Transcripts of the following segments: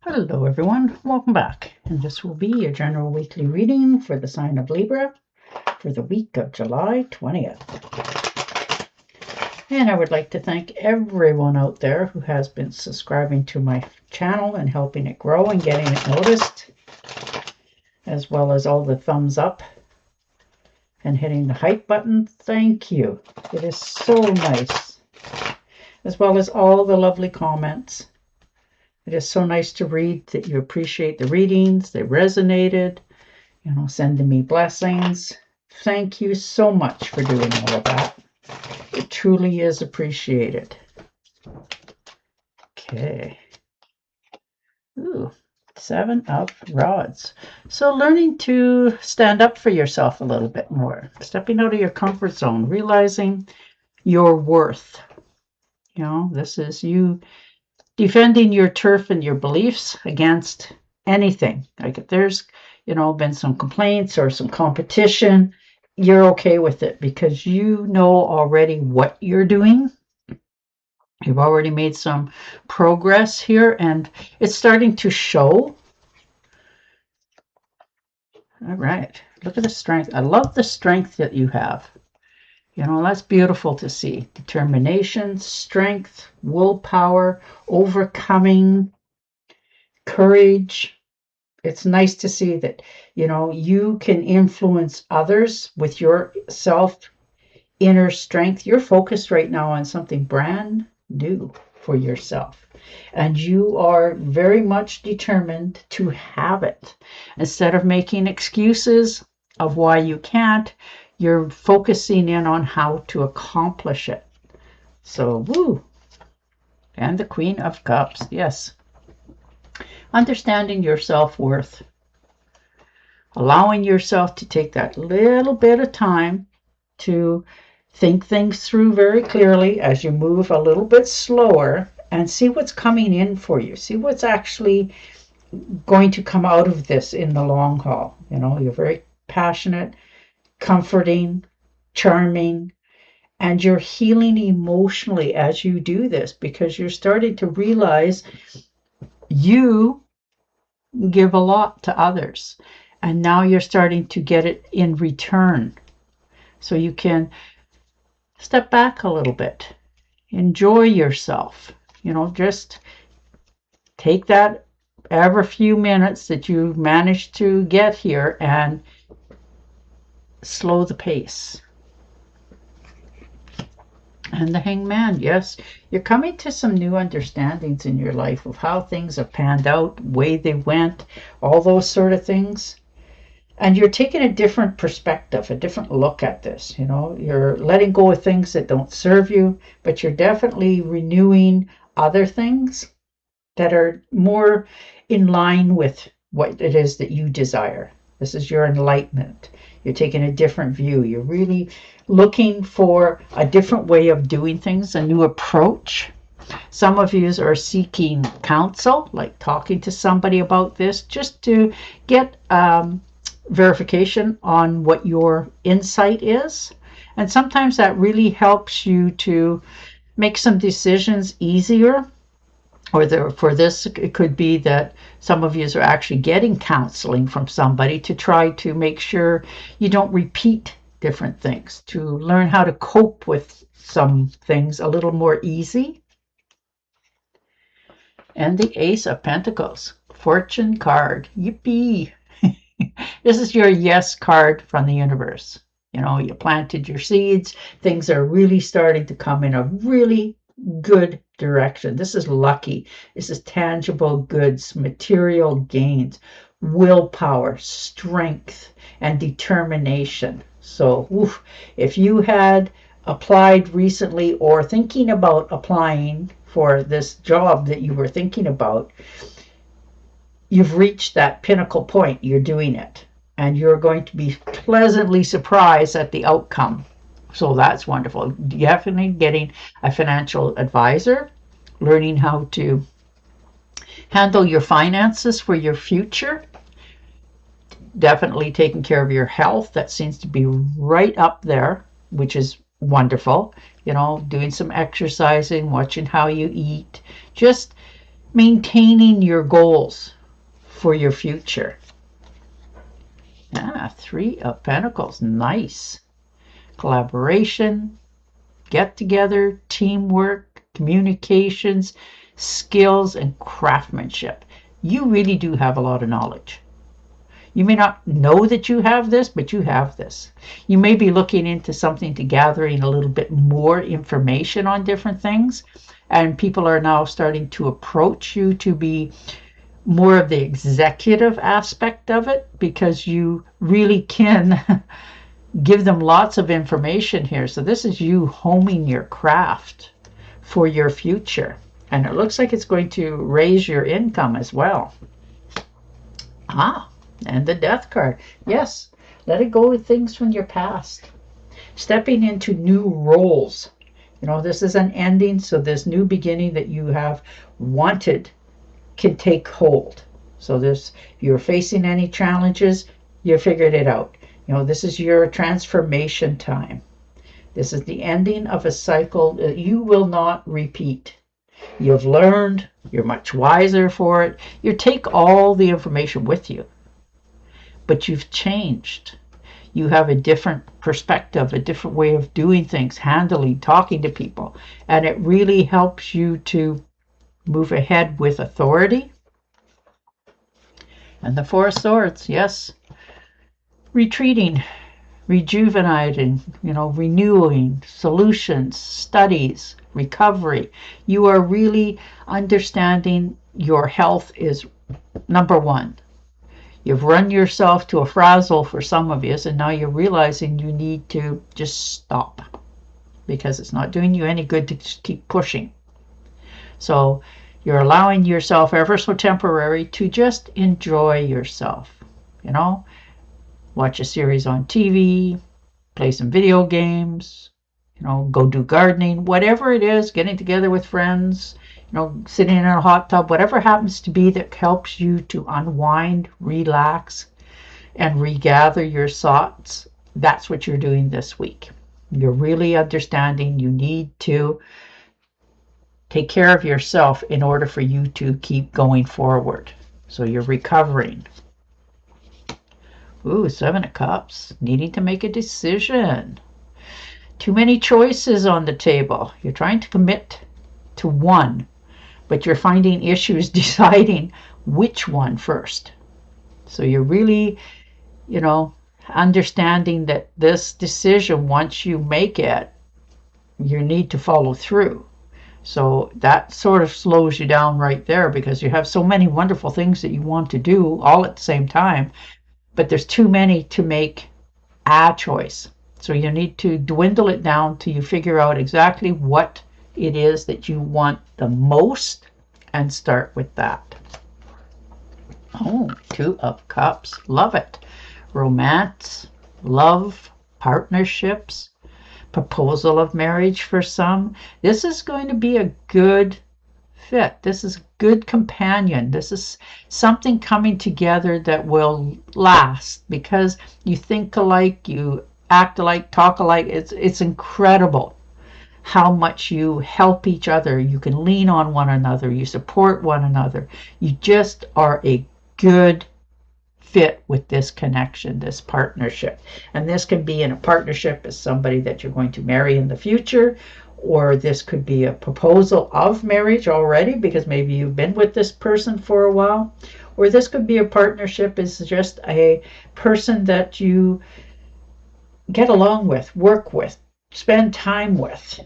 Hello everyone, welcome back. And this will be your general weekly reading for the sign of Libra for the week of July 20th. And I would like to thank everyone out there who has been subscribing to my channel and helping it grow and getting it noticed, as well as all the thumbs up and hitting the hype button. Thank you. It is so nice. As well as all the lovely comments. It is so nice to read that you appreciate the readings. They resonated, sending me blessings. Thank you so much for doing all of that. It truly is appreciated. Okay. Ooh, 7 of Rods. So learning to stand up for yourself a little bit more. Stepping out of your comfort zone. Realizing your worth. This is you defending your turf and your beliefs against anything. Like if there's, been some complaints or some competition, you're okay with it because you know already what you're doing. You've already made some progress here and it's starting to show. All right. Look at the strength. I love the strength that you have. That's beautiful to see. Determination, strength, willpower, overcoming, courage. It's nice to see that, you can influence others with your inner strength. You're focused right now on something brand new for yourself. And you are very much determined to have it. Instead of making excuses of why you can't, you're focusing in on how to accomplish it. So, woo! And the Queen of Cups, yes. Understanding your self-worth. Allowing yourself to take that little bit of time to think things through very clearly as you move a little bit slower and see what's coming in for you. See what's actually going to come out of this in the long haul. You're very passionate, comforting, charming, and you're healing emotionally as you do this because you're starting to realize you give a lot to others and now you're starting to get it in return. So you can step back a little bit, enjoy yourself, just take that every few minutes that you managed to get here and slow the pace. And the Hangman, yes, you're coming to some new understandings in your life of how things have panned out, the way they went, all those sort of things. And you're taking a different perspective, a different look at this. You're letting go of things that don't serve you, but you're definitely renewing other things that are more in line with what it is that you desire. This is your enlightenment. You're taking a different view. You're really looking for a different way of doing things, a new approach. Some of you are seeking counsel, like talking to somebody about this, just to get verification on what your insight is. And sometimes that really helps you to make some decisions easier. Or for this, it could be that some of you are actually getting counseling from somebody to try to make sure you don't repeat different things, to learn how to cope with some things a little more easy. And the Ace of Pentacles, Fortune card. Yippee! This is your yes card from the universe. You planted your seeds. Things are really starting to come in a really good direction. This is lucky. This is tangible goods, material gains, willpower, strength, and determination. So if you had applied recently or thinking about applying for this job that you were thinking about, you've reached that pinnacle point. You're doing it. And you're going to be pleasantly surprised at the outcome. So that's wonderful. Definitely getting a financial advisor, learning how to handle your finances for your future. Definitely taking care of your health. That seems to be right up there, which is wonderful. Doing some exercising, watching how you eat, just maintaining your goals for your future. Ah, Three of Pentacles. Nice. Collaboration, get together, teamwork, communications, skills, and craftsmanship. You really do have a lot of knowledge. You may not know that you have this, but you have this. You may be looking into something to gathering a little bit more information on different things, and people are now starting to approach you to be more of the executive aspect of it, because you really can give them lots of information here. So this is you homing your craft for your future. And it looks like it's going to raise your income as well. And the Death card. Yes, let it go with things from your past. Stepping into new roles. You know, this is an ending, so this new beginning that you have wanted can take hold. So this, if you're facing any challenges, you figured it out. You know, this is your transformation time. This is the ending of a cycle that you will not repeat. You've learned, you're much wiser for it. You take all the information with you, but you've changed. You have a different perspective, a different way of doing things, handling, talking to people, and it really helps you to move ahead with authority. And the Four of Swords, yes. Retreating, rejuvenating, renewing, solutions, studies, recovery. You are really understanding your health is number one. You've run yourself to a frazzle for some of you, and now you're realizing you need to just stop, because it's not doing you any good to just keep pushing. So you're allowing yourself, ever so temporary, to just enjoy yourself. Watch a series on TV, play some video games, go do gardening, whatever it is, getting together with friends, sitting in a hot tub, whatever happens to be that helps you to unwind, relax, and regather your thoughts. That's what you're doing this week. You're really understanding you need to take care of yourself in order for you to keep going forward. So you're recovering. Ooh, Seven of Cups, needing to make a decision. Too many choices on the table. You're trying to commit to one, but you're finding issues deciding which one first. So you're really, understanding that this decision, once you make it, you need to follow through. So that sort of slows you down right there, because you have so many wonderful things that you want to do all at the same time, but there's too many to make a choice. So you need to dwindle it down till you figure out exactly what it is that you want the most and start with that. Oh, Two of Cups. Love it. Romance, love, partnerships, proposal of marriage for some. This is going to be a good fit. This is a good companion. This is something coming together that will last, because you think alike, you act alike, talk alike. It's incredible how much you help each other. You can lean on one another. You support one another. You just are a good fit with this connection, this partnership. And this can be in a partnership as somebody that you're going to marry in the future, or this could be a proposal of marriage already, because maybe you've been with this person for a while, or this could be a partnership as just a person that you get along with, work with, spend time with.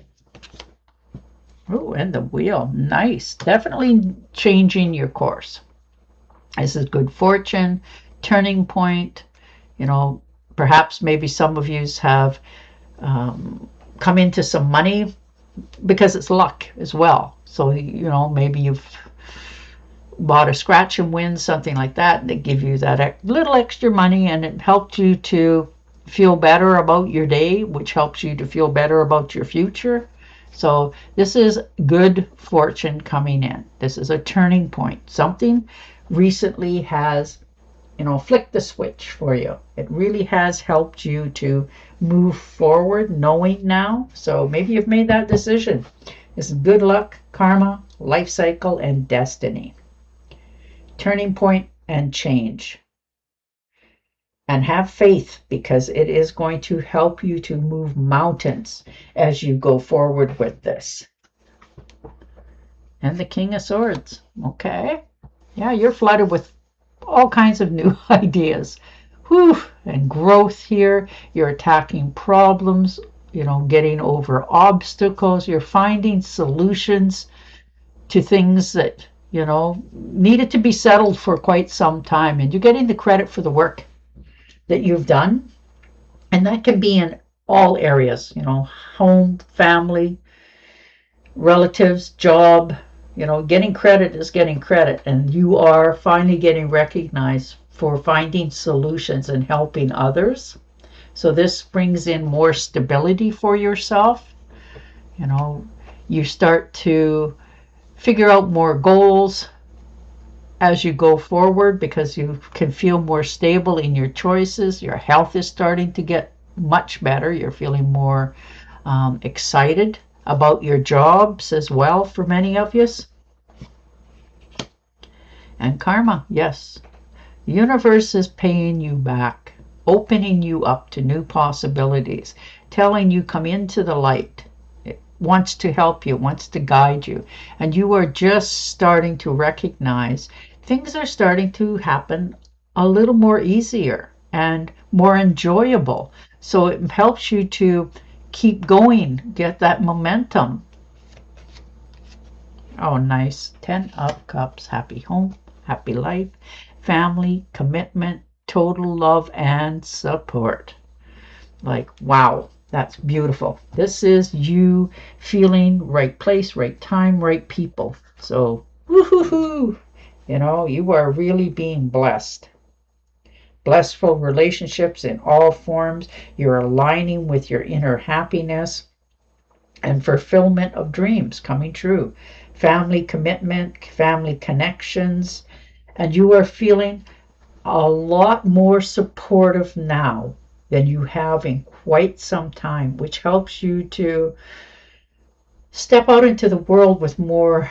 Oh, and the Wheel. Nice. Definitely changing your course. This is good fortune, turning point. Perhaps maybe some of you have come into some money, because it's luck as well. So, maybe you've bought a scratch and win, something like that, and they give you that little extra money, and it helped you to feel better about your day, which helps you to feel better about your future. So this is good fortune coming in. This is a turning point. Something recently has, flicked the switch for you. It really has helped you to move forward, knowing now. So maybe you've made that decision. This is good luck, karma, life cycle and destiny, turning point and change. And have faith, because it is going to help you to move mountains as you go forward with this. And the King of Swords. Okay. Yeah, you're flooded with all kinds of new ideas. Whew, and growth here. You're attacking problems, getting over obstacles. You're finding solutions to things that, needed to be settled for quite some time. And you're getting the credit for the work that you've done. And that can be in all areas, home, family, relatives, job. Getting credit is getting credit, and you are finally getting recognized for finding solutions and helping others. So this brings in more stability for yourself. You start to figure out more goals as you go forward, because you can feel more stable in your choices. Your health is starting to get much better. You're feeling more excited about your jobs as well for many of you. And karma, yes. The universe is paying you back, opening you up to new possibilities, telling you come into the light. It wants to help you, wants to guide you. And you are just starting to recognize things are starting to happen a little more easier and more enjoyable. So it helps you to keep going, get that momentum. Oh, nice. 10 of Cups, happy home, happy life, family, commitment, total love, and support. Like, wow, that's beautiful. This is you feeling right place, right time, right people. So, woohoo! You are really being blessed. Blissful relationships in all forms. You're aligning with your inner happiness and fulfillment of dreams coming true. Family commitment, family connections, and you are feeling a lot more supportive now than you have in quite some time, which helps you to step out into the world with more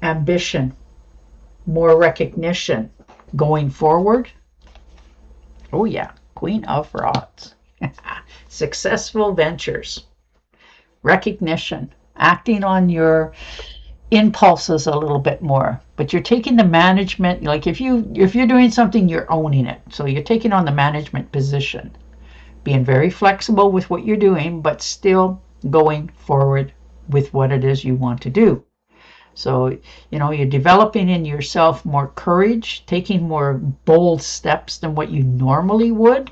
ambition, more recognition going forward. Oh yeah, Queen of Rods. Successful ventures, recognition, acting on your impulses a little bit more, but you're taking the management. Like if you're doing something, you're owning it. So you're taking on the management position, being very flexible with what you're doing, but still going forward with what it is you want to do. So, you're developing in yourself more courage, taking more bold steps than what you normally would,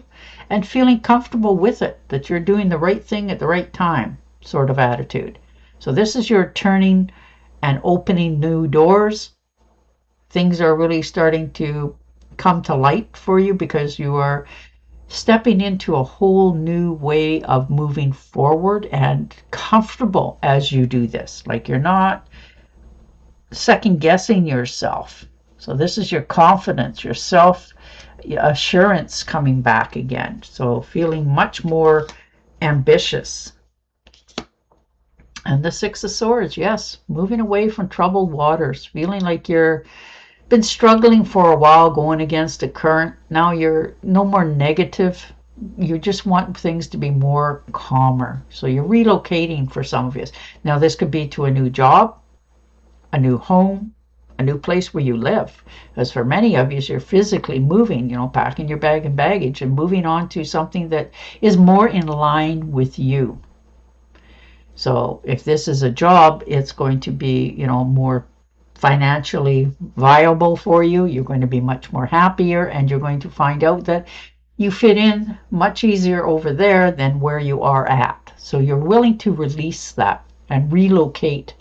and feeling comfortable with it, that you're doing the right thing at the right time sort of attitude. So this is your turning and opening new doors. Things are really starting to come to light for you because you are stepping into a whole new way of moving forward and comfortable as you do this. Like you're not second guessing yourself. So this is your confidence, your self assurance coming back again. So feeling much more ambitious. And the Six of Swords, yes, moving away from troubled waters, feeling like you're been struggling for a while, going against the current. Now you're no more negative. You just want things to be more calmer. So you're relocating for some of you. Now this could be to a new job, a new home, a new place where you live. As for many of you, you're physically moving, packing your bag and baggage and moving on to something that is more in line with you. So if this is a job, it's going to be, more financially viable for you. You're going to be much more happier, and you're going to find out that you fit in much easier over there than where you are at. So you're willing to release that and relocate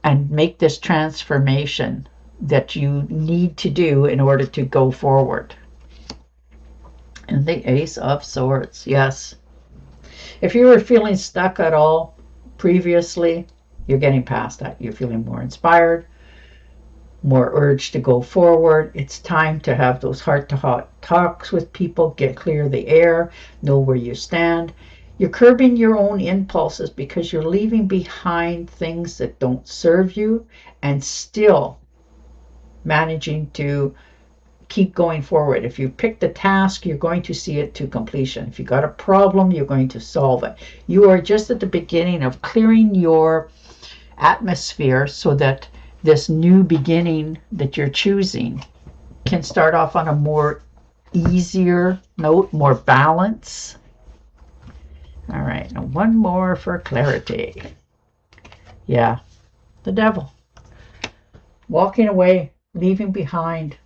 and make this transformation that you need to do in order to go forward. And the Ace of Swords, yes. If you were feeling stuck at all previously, you're getting past that. You're feeling more inspired, more urge to go forward. It's time to have those heart-to-heart talks with people, clear the air, know where you stand. You're curbing your own impulses because you're leaving behind things that don't serve you and still managing to keep going forward. If you picked a task, you're going to see it to completion. If you got a problem, you're going to solve it. You are just at the beginning of clearing your atmosphere so that this new beginning that you're choosing can start off on a more easier note, more balance. All right, now one more for clarity. Yeah, the devil. Walking away, leaving behind,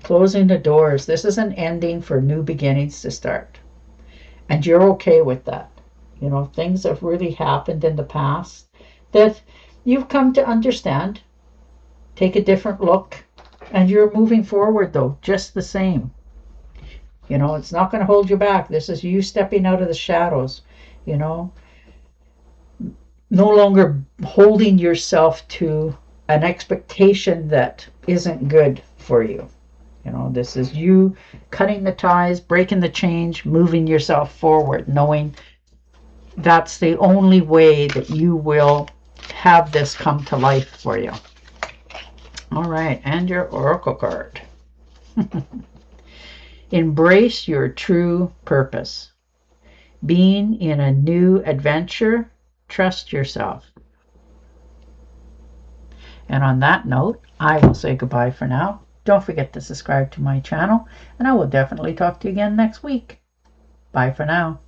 closing the doors. This is an ending for new beginnings to start. And you're okay with that. You know, things have really happened in the past that you've come to understand. Take a different look, and you're moving forward, though, just the same. You know, it's not going to hold you back. This is you stepping out of the shadows, you know, no longer holding yourself to an expectation that isn't good for you. You know, this is you cutting the ties, breaking the change, moving yourself forward, knowing that's the only way that you will have this come to life for you. All right, and your oracle card. Embrace your true purpose. Being in a new adventure, trust yourself. And on that note, I will say goodbye for now. Don't forget to subscribe to my channel, and I will definitely talk to you again next week. Bye for now.